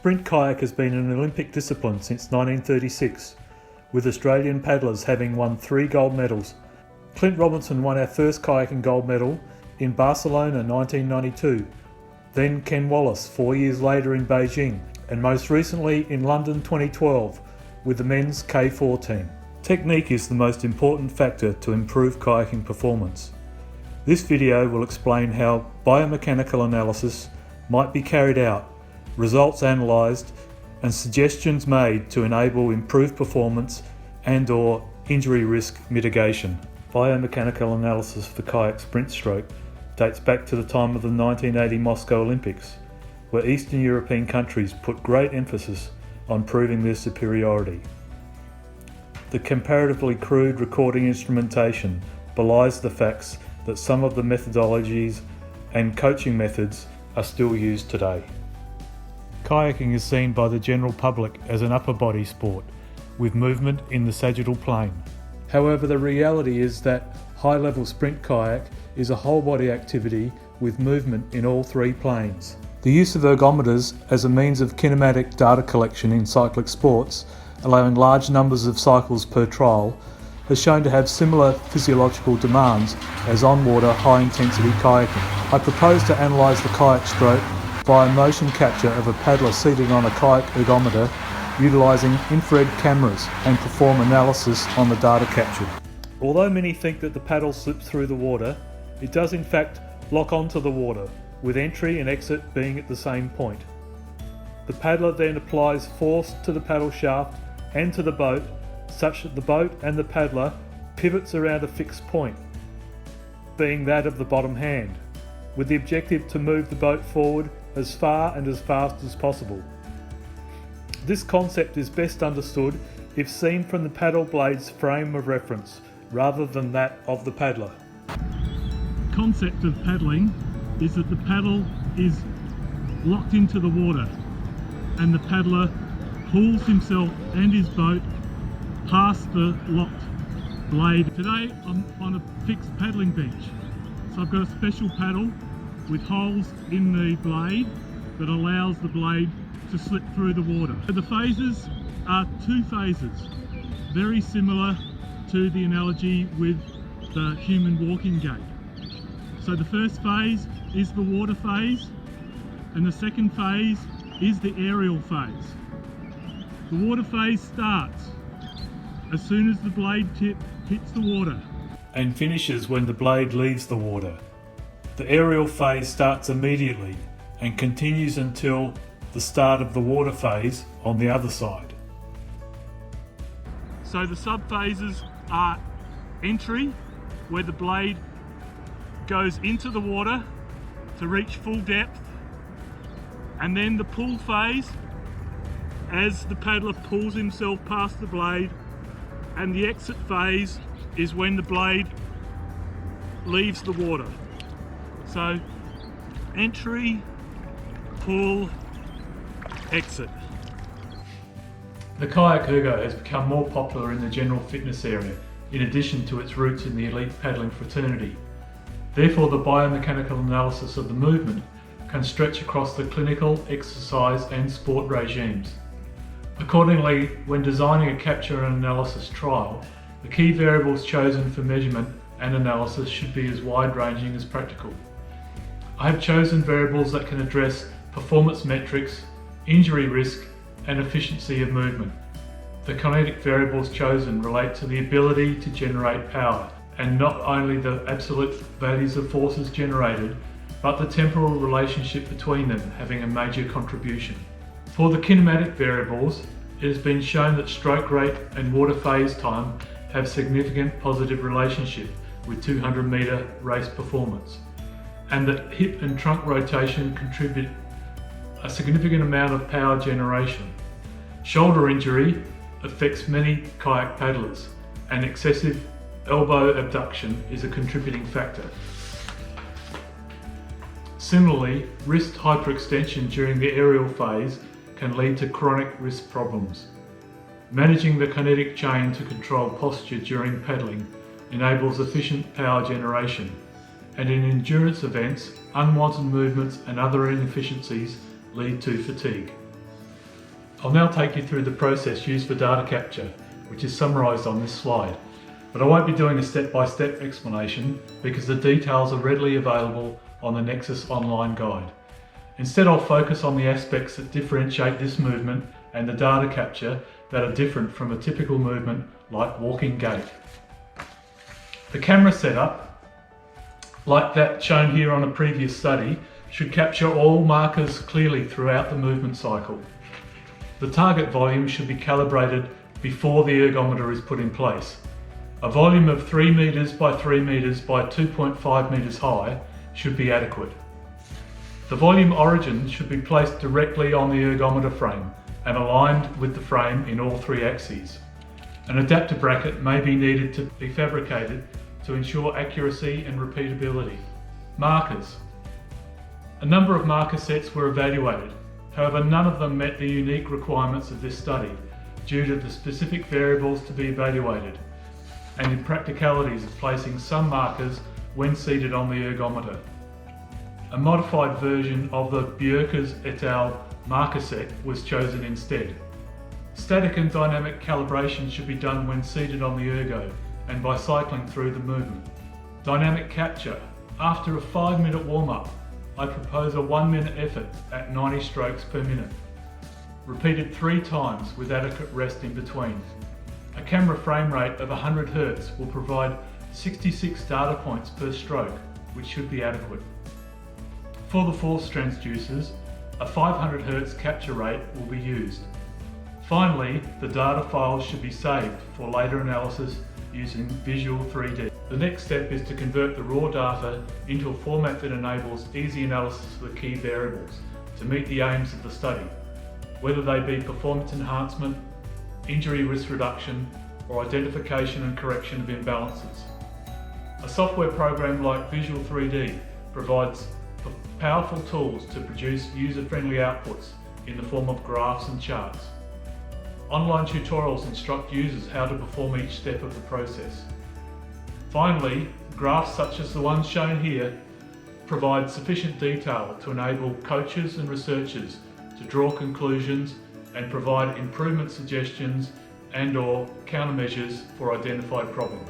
Sprint kayak has been an Olympic discipline since 1936, with Australian paddlers having won 3 gold medals. Clint Robinson won our first kayaking gold medal in Barcelona 1992, then Ken Wallace 4 years later in Beijing, and most recently in London 2012 with the men's K4 team. Technique is the most important factor to improve kayaking performance. This video will explain how biomechanical analysis might be carried out, results analysed, and suggestions made to enable improved performance and/or injury risk mitigation. Biomechanical analysis for kayak sprint stroke dates back to the time of the 1980 Moscow Olympics, where Eastern European countries put great emphasis on proving their superiority. The comparatively crude recording instrumentation belies the facts that some of the methodologies and coaching methods are still used today. Kayaking is seen by the general public as an upper body sport, with movement in the sagittal plane. However, the reality is that high-level sprint kayak is a whole body activity with movement in all 3 planes. The use of ergometers as a means of kinematic data collection in cyclic sports, allowing large numbers of cycles per trial, has shown to have similar physiological demands as on-water high-intensity kayaking. I propose to analyse the kayak stroke via motion capture of a paddler seated on a kayak ergometer utilising infrared cameras and perform analysis on the data captured. Although many think that the paddle slips through the water, it does in fact lock onto the water, with entry and exit being at the same point. The paddler then applies force to the paddle shaft and to the boat, such that the boat and the paddler pivots around a fixed point, being that of the bottom hand, with the objective to move the boat forward as far and as fast as possible. This concept is best understood if seen from the paddle blade's frame of reference, rather than that of the paddler. The concept of paddling is that the paddle is locked into the water and the paddler pulls himself and his boat past the locked blade. Today I'm on a fixed paddling bench, so I've got a special paddle with holes in the blade that allows the blade to slip through the water. So the phases are 2 phases, very similar to the analogy with the human walking gait. So the first phase is the water phase, and the second phase is the aerial phase. The water phase starts as soon as the blade tip hits the water and finishes when the blade leaves the water. The aerial phase starts immediately and continues until the start of the water phase on the other side. So the sub-phases are entry, where the blade goes into the water to reach full depth, and then the pull phase, as the paddler pulls himself past the blade, and the exit phase is when the blade leaves the water. So entry, pull, exit. The kayak ergo has become more popular in the general fitness area, in addition to its roots in the elite paddling fraternity. Therefore, the biomechanical analysis of the movement can stretch across the clinical, exercise and sport regimes. Accordingly, when designing a capture and analysis trial, the key variables chosen for measurement and analysis should be as wide-ranging as practical. I have chosen variables that can address performance metrics, injury risk and efficiency of movement. The kinetic variables chosen relate to the ability to generate power, and not only the absolute values of forces generated, but the temporal relationship between them having a major contribution. For the kinematic variables, it has been shown that stroke rate and water phase time have significant positive relationship with 200 metre race performance, and that hip and trunk rotation contribute a significant amount of power generation. Shoulder injury affects many kayak paddlers, and excessive elbow abduction is a contributing factor. Similarly, wrist hyperextension during the aerial phase can lead to chronic wrist problems. Managing the kinetic chain to control posture during paddling enables efficient power generation, and in endurance events, unwanted movements and other inefficiencies lead to fatigue. I'll now take you through the process used for data capture, which is summarised on this slide. But I won't be doing a step-by-step explanation because the details are readily available on the Nexus online guide. Instead, I'll focus on the aspects that differentiate this movement and the data capture that are different from a typical movement like walking gait. The camera setup, like that shown here on a previous study, should capture all markers clearly throughout the movement cycle. The target volume should be calibrated before the ergometer is put in place. A volume of 3 meters by 3 meters by 2.5 meters high should be adequate. The volume origin should be placed directly on the ergometer frame and aligned with the frame in all 3 axes. An adapter bracket may be needed to be fabricated to ensure accuracy and repeatability. Markers. A number of marker sets were evaluated. However, none of them met the unique requirements of this study due to the specific variables to be evaluated and impracticalities of placing some markers when seated on the ergometer. A modified version of the Bjerkes et al. Marker set was chosen instead. Static and dynamic calibration should be done when seated on the ergo and by cycling through the movement. Dynamic capture. After a 5-minute warm-up, I propose a 1-minute effort at 90 strokes per minute, repeated 3 times with adequate rest in between. A camera frame rate of 100 Hz will provide 66 data points per stroke, which should be adequate. For the force transducers, a 500 Hz capture rate will be used. Finally, the data files should be saved for later analysis using Visual 3D. The next step is to convert the raw data into a format that enables easy analysis of the key variables to meet the aims of the study, whether they be performance enhancement, injury risk reduction, or identification and correction of imbalances. A software program like Visual 3D provides powerful tools to produce user-friendly outputs in the form of graphs and charts. Online tutorials instruct users how to perform each step of the process. Finally, graphs such as the one shown here provide sufficient detail to enable coaches and researchers to draw conclusions and provide improvement suggestions and/or countermeasures for identified problems.